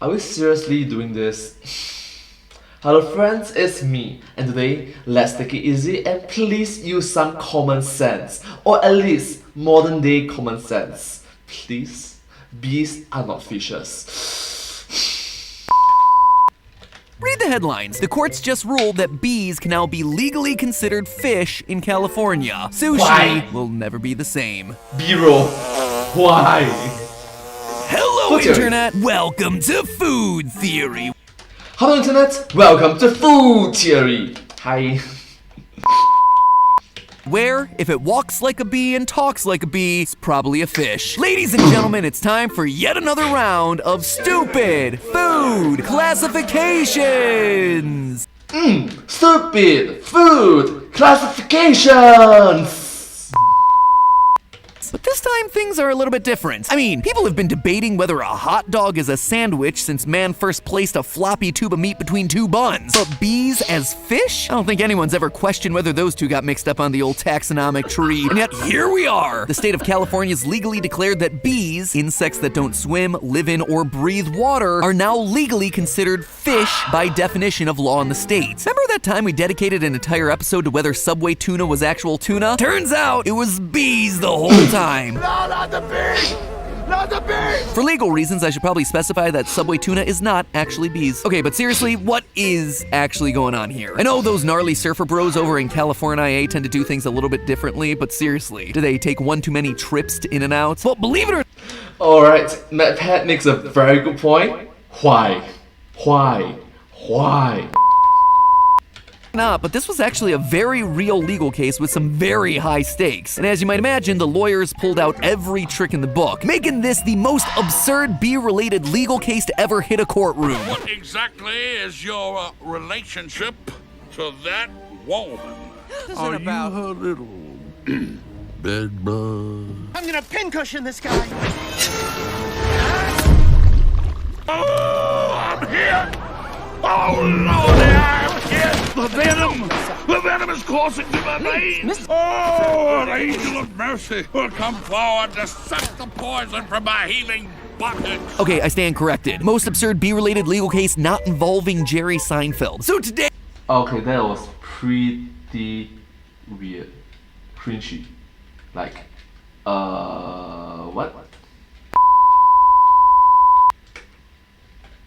Are we seriously doing this? Hello friends, it's me, and today, let's take it easy and please use some common sense, or at least modern day common sense. Please, bees are not fishes. Read the headlines. The courts just ruled that bees can now be legally considered fish in California. Sushi Why? will never be the same. B-roll. Why? Hello, Food theory. Internet! Welcome to Food Theory. Hello Internet, welcome to Food Theory. Hi. Where, if it walks like a bee and talks like a bee, it's probably a fish. Ladies and gentlemen, it's time for yet another round of stupid food classifications. Stupid food classifications. But this time, things are a little bit different. I mean, people have been debating whether a hot dog is a sandwich since man first placed a floppy tube of meat between two buns. But bees as fish? I don't think anyone's ever questioned whether those two got mixed up on the old taxonomic tree. And yet, here we are! The state of California's legally declared that bees, insects that don't swim, live in, or breathe water, are now legally considered fish by definition of law in the state. Remember that time we dedicated an entire episode to whether Subway tuna was actual tuna? Turns out, it was bees the whole time. No, not the bees! Not the bees! For legal reasons, I should probably specify that Subway tuna is not actually bees. Okay, but seriously, what is actually going on here? I know those gnarly surfer bros over in California tend to do things a little bit differently, but seriously, do they take one too many trips to In-N-Out? Well, believe it or not. Alright, MatPat makes a very good point. Why? But this was actually a very real legal case with some very high stakes. And as you might imagine, the lawyers pulled out every trick in the book, making this the most absurd bee-related legal case to ever hit a courtroom. What exactly is your relationship to that woman? Are you her little bed bug? I'm gonna pincushion this guy. Oh, I'm here! Oh, Lordy, I'm here! The venom is coursing through my veins! Oh, an angel of mercy will come forward to suck the poison from my healing bucket! Okay, I stand corrected. Most absurd bee-related legal case not involving Jerry Seinfeld. So today... Okay, that was pretty weird. Cringy. Like, what?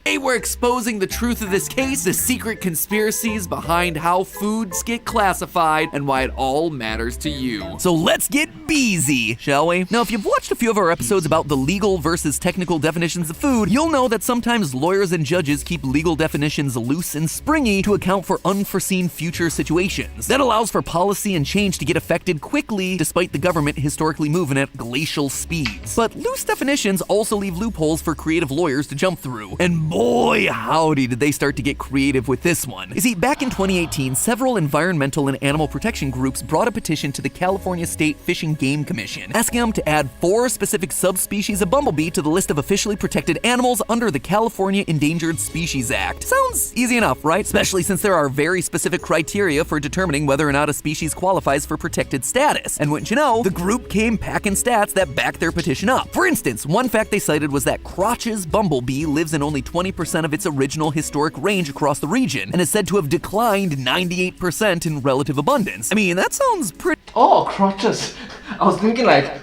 Today we're exposing the truth of this case, the secret conspiracies behind how foods get classified, and why it all matters to you. So let's get beesy, shall we? Now, if you've watched a few of our episodes about the legal versus technical definitions of food, you'll know that sometimes lawyers and judges keep legal definitions loose and springy to account for unforeseen future situations. That allows for policy and change to get affected quickly, despite the government historically moving at glacial speeds. But loose definitions also leave loopholes for creative lawyers to jump through. And boy, howdy did they start to get creative with this one. You see, back in 2018, several environmental and animal protection groups brought a petition to the California State Fish and Game Commission, asking them to add 4 specific subspecies of bumblebee to the list of officially protected animals under the California Endangered Species Act. Sounds easy enough, right? Especially since there are very specific criteria for determining whether or not a species qualifies for protected status. And wouldn't you know, the group came packing stats that back their petition up. For instance, one fact they cited was that Crotch's bumblebee lives in only 20% of its original historic range across the region, and is said to have declined 98% in relative abundance. I mean, that sounds pretty... Oh, crotches. I was thinking like,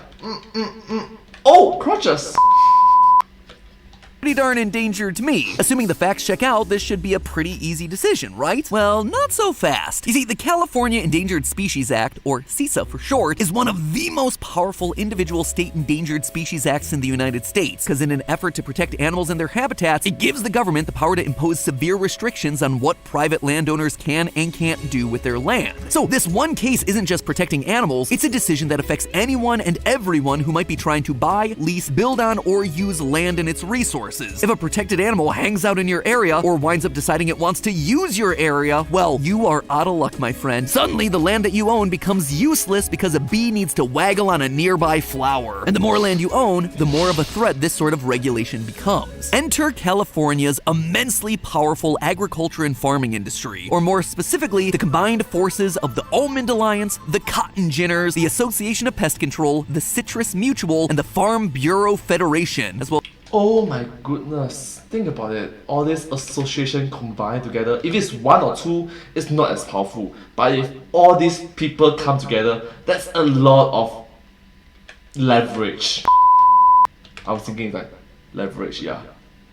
Oh, crotches. pretty darn endangered to me. Assuming the facts check out, this should be a pretty easy decision, right? Well, not so fast. You see, the California Endangered Species Act, or CISA for short, is one of the most powerful individual state endangered species acts in the United States, because in an effort to protect animals and their habitats, it gives the government the power to impose severe restrictions on what private landowners can and can't do with their land. So this one case isn't just protecting animals, it's a decision that affects anyone and everyone who might be trying to buy, lease, build on, or use land and its resources. If a protected animal hangs out in your area or winds up deciding it wants to use your area, well, you are out of luck, my friend. Suddenly, the land that you own becomes useless because a bee needs to waggle on a nearby flower. And the more land you own, the more of a threat this sort of regulation becomes. Enter California's immensely powerful agriculture and farming industry, or more specifically, the combined forces of the Almond Alliance, the Cotton Ginners, the Association of Pest Control, the Citrus Mutual, and the Farm Bureau Federation, as well. Oh my goodness, think about it. All this association combined together, if it's one or two, it's not as powerful. But if all these people come together, that's a lot of leverage. I was thinking like leverage, yeah.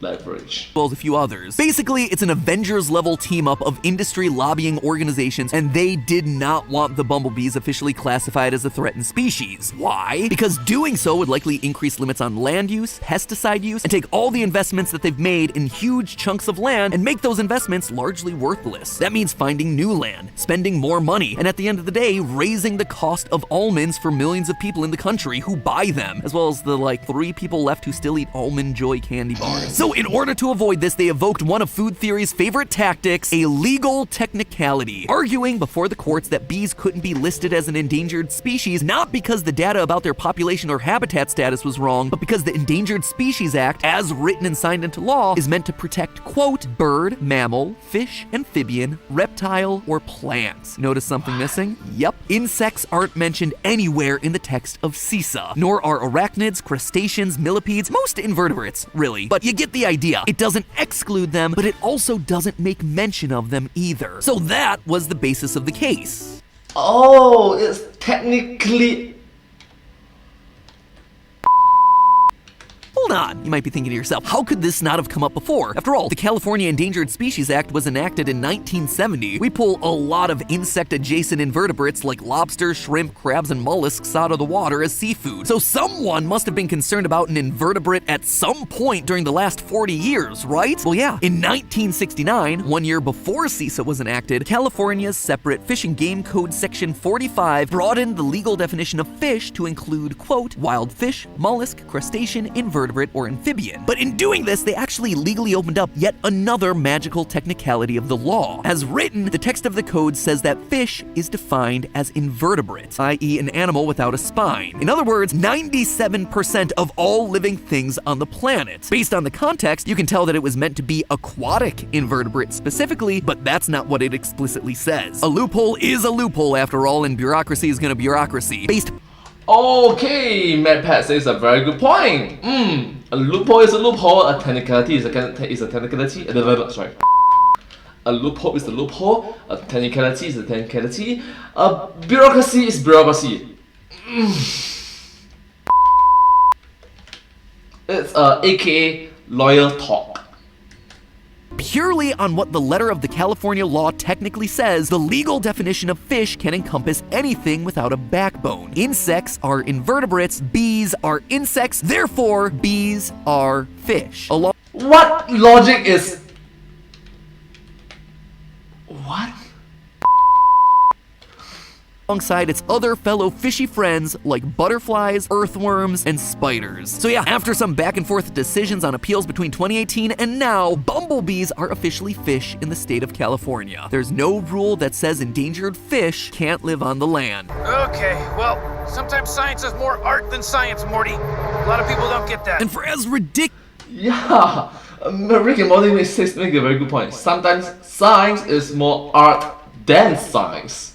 Leverage. Well, as a few others. Basically, it's an Avengers-level team-up of industry lobbying organizations, and they did not want the bumblebees officially classified as a threatened species. Why? Because doing so would likely increase limits on land use, pesticide use, and take all the investments that they've made in huge chunks of land and make those investments largely worthless. That means finding new land, spending more money, and at the end of the day, raising the cost of almonds for millions of people in the country who buy them, as well as the 3 people left who still eat Almond Joy candy bars. So in order to avoid this, they evoked one of food theory's favorite tactics, a legal technicality, arguing before the courts that bees couldn't be listed as an endangered species, not because the data about their population or habitat status was wrong, but because the Endangered Species Act, as written and signed into law, is meant to protect, quote, bird, mammal, fish, amphibian, reptile, or plant. Notice something missing? Yep. Insects aren't mentioned anywhere in the text of CISA, nor are arachnids, crustaceans, millipedes, most invertebrates, really. But you get the idea. It doesn't exclude them, but it also doesn't make mention of them either. So that was the basis of the case. Oh, it's technically... Hold on, you might be thinking to yourself, how could this not have come up before? After all, the California Endangered Species Act was enacted in 1970. We pull a lot of insect-adjacent invertebrates like lobsters, shrimp, crabs, and mollusks out of the water as seafood. So someone must have been concerned about an invertebrate at some point during the last 40 years, right? Well, yeah. In 1969, 1 year before CISA was enacted, California's separate Fish and Game Code Section 45 broadened the legal definition of fish to include, quote, wild fish, mollusk, crustacean, invertebrate, or amphibian. But in doing this, they actually legally opened up yet another magical technicality of the law. As written, the text of the code says that fish is defined as invertebrate, i.e. an animal without a spine. In other words, 97% of all living things on the planet. Based on the context, you can tell that it was meant to be aquatic invertebrate specifically, but that's not what it explicitly says. A loophole is a loophole after all, and bureaucracy is gonna bureaucracy. Okay, MatPat says a very good point. A loophole is a loophole, a technicality is a technicality. Sorry. A loophole is a loophole, a technicality is a technicality, a bureaucracy is bureaucracy. It's AKA lawyer talk. Purely on what the letter of the California law technically says, the legal definition of fish can encompass anything without a backbone. Insects are invertebrates, bees are insects, therefore bees are fish. What logic is... What? Alongside its other fellow fishy friends like butterflies, earthworms, and spiders. So yeah, after some back and forth decisions on appeals between 2018 and now, bumblebees are officially fish in the state of California. There's no rule that says endangered fish can't live on the land. Okay, well, sometimes science is more art than science, Morty. A lot of people don't get that. And for as ridiculous... Yeah, Rick and Morty make a very good point. Sometimes science is more art than science.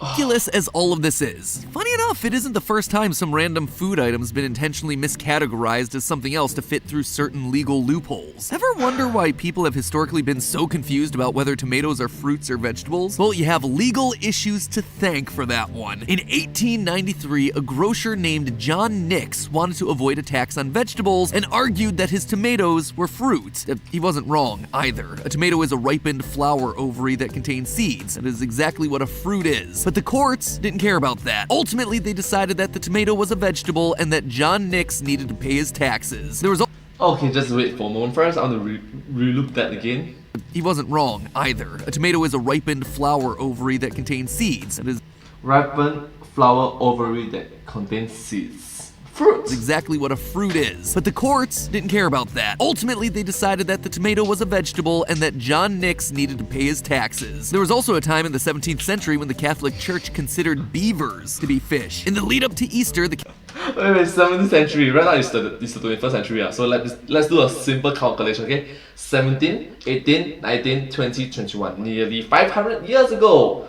Ridiculous as all of this is. Funny enough, it isn't the first time some random food item's been intentionally miscategorized as something else to fit through certain legal loopholes. Ever wonder why people have historically been so confused about whether tomatoes are fruits or vegetables? Well, you have legal issues to thank for that one. In 1893, a grocer named John Nix wanted to avoid a tax on vegetables and argued that his tomatoes were fruit. He wasn't wrong either. A tomato is a ripened flower ovary that contains seeds. That is exactly what a fruit is. But the courts didn't care about that. Ultimately, they decided that the tomato was a vegetable and that John Nix needed to pay his taxes. There was Okay, just wait for a moment first. I want to re-look that again. He wasn't wrong either. A tomato is a ripened flower ovary that contains seeds. That is Ripened flower ovary that contains seeds. Fruit! Exactly what a fruit is. But the courts didn't care about that. Ultimately, they decided that the tomato was a vegetable and that John Nix needed to pay his taxes. There was also a time in the 17th century when the Catholic Church considered beavers to be fish. In the lead up to Easter, the Wait, 17th century. Right now it's the 21st century. So let's do a simple calculation, okay? 17, 18, 19, 20, 21. Nearly 500 years ago.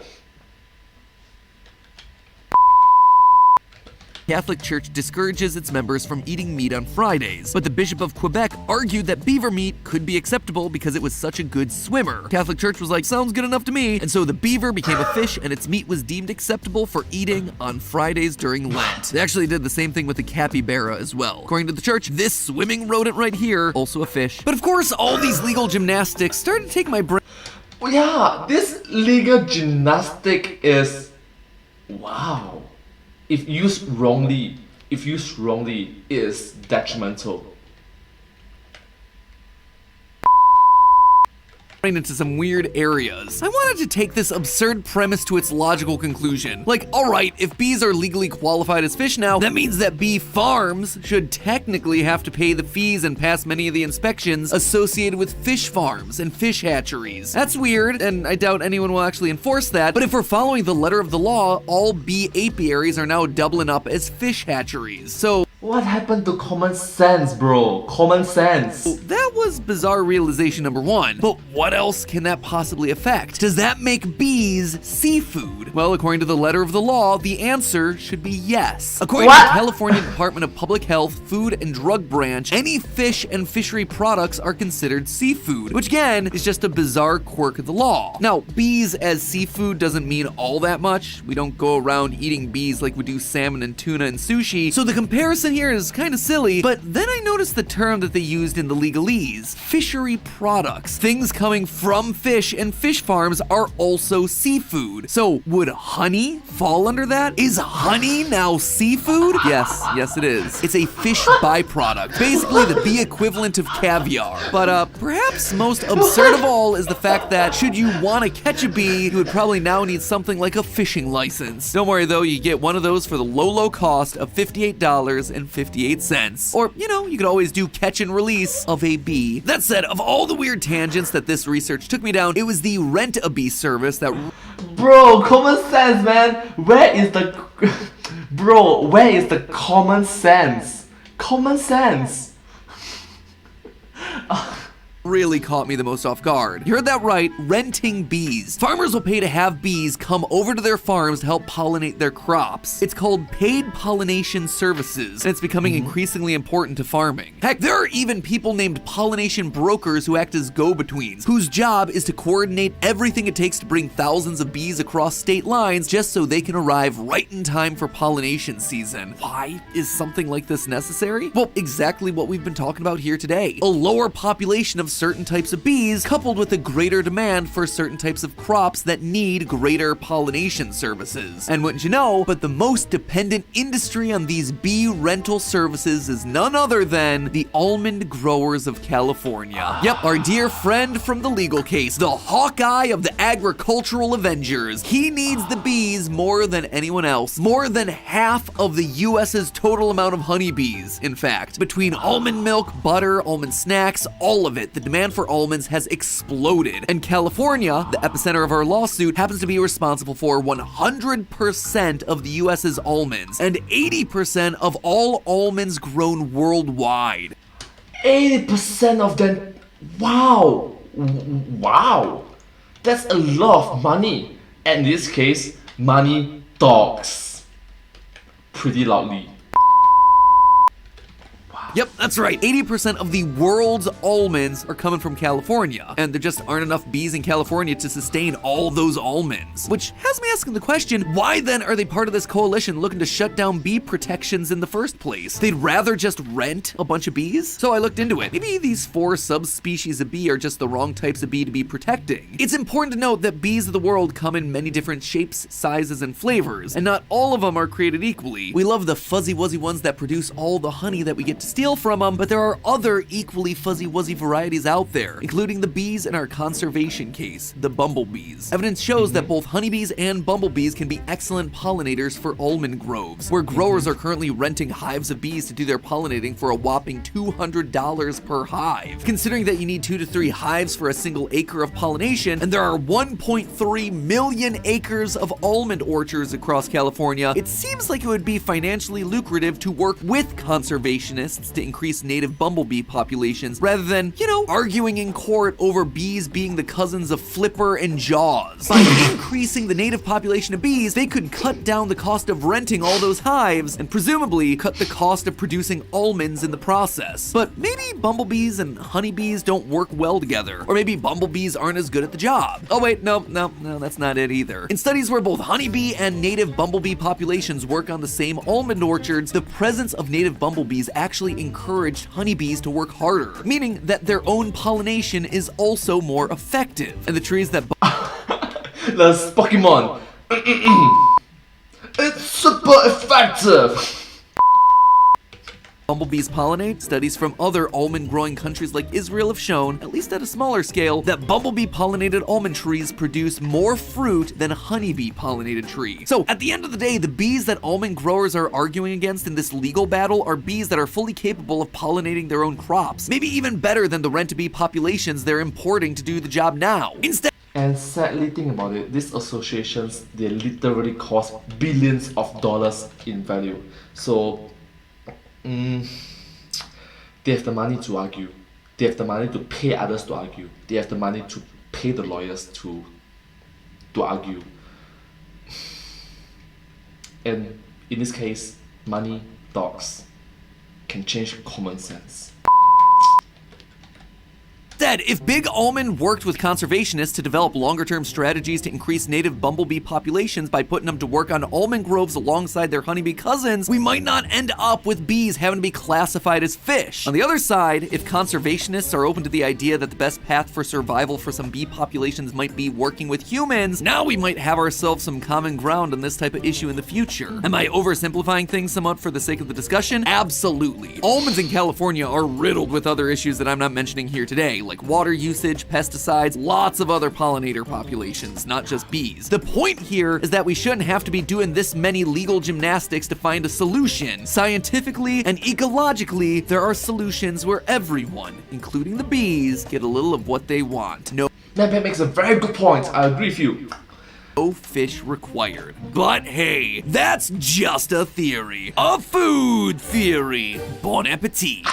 Catholic Church discourages its members from eating meat on Fridays, but the Bishop of Quebec argued that beaver meat could be acceptable because it was such a good swimmer. Catholic Church was like, sounds good enough to me, and so the beaver became a fish and its meat was deemed acceptable for eating on Fridays during Lent. They actually did the same thing with the capybara as well. According to the church, this swimming rodent right here, also a fish. But of course, all these legal gymnastics started to take my brain. Yeah, this legal gymnastic is, wow. If used wrongly, is detrimental. Into some weird areas. I wanted to take this absurd premise to its logical conclusion. Like, alright, if bees are legally qualified as fish now, that means that bee farms should technically have to pay the fees and pass many of the inspections associated with fish farms and fish hatcheries. That's weird, and I doubt anyone will actually enforce that, but if we're following the letter of the law, all bee apiaries are now doubling up as fish hatcheries. So, what happened to common sense, bro? Common sense. that was bizarre realization number one. But what else can that possibly affect? Does that make bees seafood? Well, according to the letter of the law, the answer should be yes. According to the California Department of Public Health, Food and Drug Branch, any fish and fishery products are considered seafood, which again is just a bizarre quirk of the law. Now, bees as seafood doesn't mean all that much. We don't go around eating bees like we do salmon and tuna and sushi, so the comparison here is kind of silly, but then I noticed the term that they used in the legalese, fishery products. Things coming from fish and fish farms are also seafood. So would honey fall under that? Is honey now seafood? Yes it is. It's a fish byproduct, basically the bee equivalent of caviar. But perhaps most absurd of all is the fact that should you want to catch a bee, you would probably now need something like a fishing license. Don't worry though, you get one of those for the low cost of $58.58. Or, you know, you could always do catch and release of a bee. That said, of all the weird tangents that this research took me down, it was the rent-a-bee service that... Bro, common sense, man. Where is the... Bro, where is the common sense? Common sense. really caught me the most off guard. You heard that right, renting bees. Farmers will pay to have bees come over to their farms to help pollinate their crops. It's called paid pollination services, and it's becoming increasingly important to farming. Heck, there are even people named pollination brokers who act as go-betweens, whose job is to coordinate everything it takes to bring thousands of bees across state lines just so they can arrive right in time for pollination season. Why is something like this necessary? Well, exactly what we've been talking about here today. A lower population of certain types of bees coupled with a greater demand for certain types of crops that need greater pollination services. And wouldn't you know, but the most dependent industry on these bee rental services is none other than the almond growers of California. Yep, our dear friend from the legal case, the Hawkeye of the agricultural Avengers. He needs the bees more than anyone else. More than half of the US's total amount of honeybees, in fact. Between almond milk, butter, almond snacks, all of it, the demand for almonds has exploded. And California, the epicenter of our lawsuit, happens to be responsible for 100% of the US's almonds and 80% of all almonds grown worldwide. 80% of them. Wow. Wow. That's a lot of money. And in this case, money talks pretty loudly. Yep, that's right. 80% of the world's almonds are coming from California, and there just aren't enough bees in California to sustain all those almonds. Which has me asking the question, why then are they part of this coalition looking to shut down bee protections in the first place? They'd rather just rent a bunch of bees? So I looked into it. Maybe these 4 subspecies of bee are just the wrong types of bee to be protecting. It's important to note that bees of the world come in many different shapes, sizes, and flavors, and not all of them are created equally. We love the fuzzy-wuzzy ones that produce all the honey that we get to steal from them, but there are other equally fuzzy-wuzzy varieties out there, including the bees in our conservation case, the bumblebees. Evidence shows that both honeybees and bumblebees can be excellent pollinators for almond groves, where growers are currently renting hives of bees to do their pollinating for a whopping $200 per hive. Considering that you need 2 to 3 hives for a single acre of pollination, and there are 1.3 million acres of almond orchards across California, it seems like it would be financially lucrative to work with conservationists to increase native bumblebee populations rather than, arguing in court over bees being the cousins of Flipper and Jaws. By increasing the native population of bees, they could cut down the cost of renting all those hives and presumably cut the cost of producing almonds in the process. But maybe bumblebees and honeybees don't work well together, or maybe bumblebees aren't as good at the job. Oh wait, no, that's not it either. In studies where both honeybee and native bumblebee populations work on the same almond orchards, the presence of native bumblebees actually encouraged honeybees to work harder, meaning that their own pollination is also more effective. And the trees that That's Pokemon. It's super effective. bumblebees pollinate, studies from other almond-growing countries like Israel have shown, at least at a smaller scale, that bumblebee-pollinated almond trees produce more fruit than a honeybee-pollinated tree. So, at the end of the day, the bees that almond growers are arguing against in this legal battle are bees that are fully capable of pollinating their own crops, maybe even better than the rent-a-bee populations they're importing to do the job now. Instead, And sadly, think about it, these associations, they literally cost billions of dollars in value. So, they have the money to argue. They have the money to pay others to argue. They have the money to pay the lawyers to argue. And in this case, money talks can change common sense. Instead, if Big Almond worked with conservationists to develop longer-term strategies to increase native bumblebee populations by putting them to work on almond groves alongside their honeybee cousins, we might not end up with bees having to be classified as fish. On the other side, if conservationists are open to the idea that the best path for survival for some bee populations might be working with humans, now we might have ourselves some common ground on this type of issue in the future. Am I oversimplifying things somewhat for the sake of the discussion? Absolutely. Almonds in California are riddled with other issues that I'm not mentioning here today, like water usage, pesticides, lots of other pollinator populations, not just bees. The point here is that we shouldn't have to be doing this many legal gymnastics to find a solution. Scientifically and ecologically, there are solutions where everyone, including the bees, get a little of what they want. MatPat makes a very good point, I agree with you. No fish required. But hey, that's just a theory. A food theory. Bon appetit.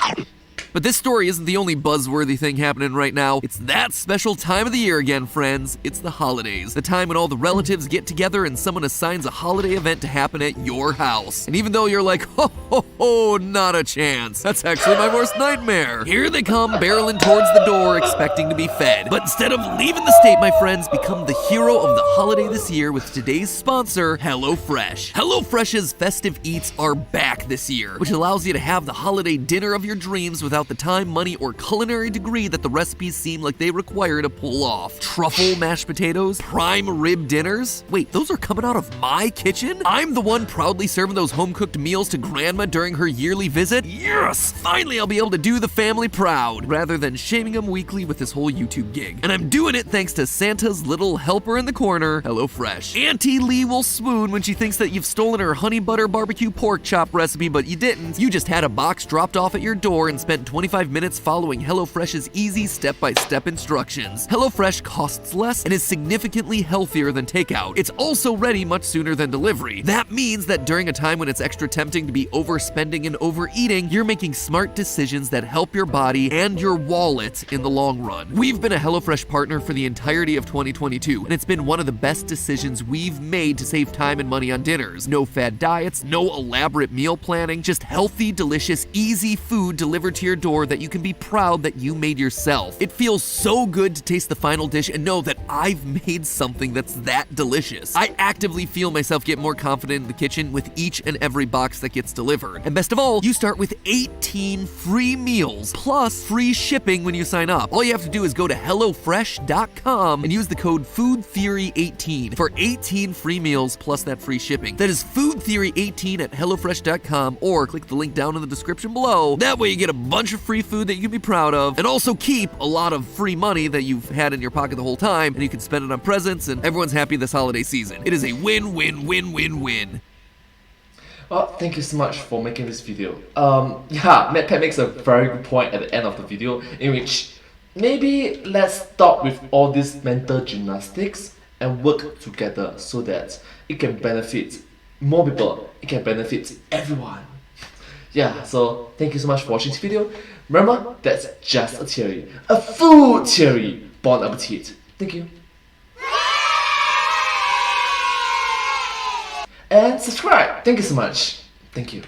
But this story isn't the only buzzworthy thing happening right now. It's that special time of the year again, friends. It's the holidays. The time when all the relatives get together and someone assigns a holiday event to happen at your house. And even though you're like, ho ho ho, not a chance. That's actually my worst nightmare. Here they come, barreling towards the door, expecting to be fed. But instead of leaving the state, my friends, become the hero of the holiday this year with today's sponsor, HelloFresh. HelloFresh's festive eats are back this year, which allows you to have the holiday dinner of your dreams without the time, money, or culinary degree that the recipes seem like they require to pull off. Truffle mashed potatoes, prime rib dinners. Wait, those are coming out of my kitchen? I'm the one proudly serving those home-cooked meals to Grandma during her yearly visit? Yes! Finally, I'll be able to do the family proud, rather than shaming them weekly with this whole YouTube gig. And I'm doing it thanks to Santa's little helper in the corner, HelloFresh. Auntie Lee will swoon when she thinks that you've stolen her honey butter barbecue pork chop recipe, but you didn't. You just had a box dropped off at your door and spent 25 minutes following HelloFresh's easy step-by-step instructions. HelloFresh costs less and is significantly healthier than takeout. It's also ready much sooner than delivery. That means that during a time when it's extra tempting to be overspending and overeating, you're making smart decisions that help your body and your wallet in the long run. We've been a HelloFresh partner for the entirety of 2022, and it's been one of the best decisions we've made to save time and money on dinners. No fad diets, no elaborate meal planning, just healthy, delicious, easy food delivered to your door that you can be proud that you made yourself. It feels so good to taste the final dish and know that I've made something that's that delicious. I actively feel myself get more confident in the kitchen with each and every box that gets delivered. And best of all, you start with 18 free meals plus free shipping when you sign up. All you have to do is go to HelloFresh.com and use the code FoodTheory18 for 18 free meals plus that free shipping. That is FoodTheory18 at HelloFresh.com, or click the link down in the description below. That way you get a bunch of free food that you can be proud of, and also keep a lot of free money that you've had in your pocket the whole time, and you can spend it on presents, and everyone's happy this holiday season. It is a win-win-win-win-win. Well, thank you so much for making this video. Yeah, MatPat makes a very good point at the end of the video, in which maybe let's stop with all these mental gymnastics and work together so that it can benefit more people, it can benefit everyone. Yeah, so thank you so much for watching this video. Remember, that's just a theory. A food theory. Bon appetit. Thank you. And subscribe. Thank you so much. Thank you.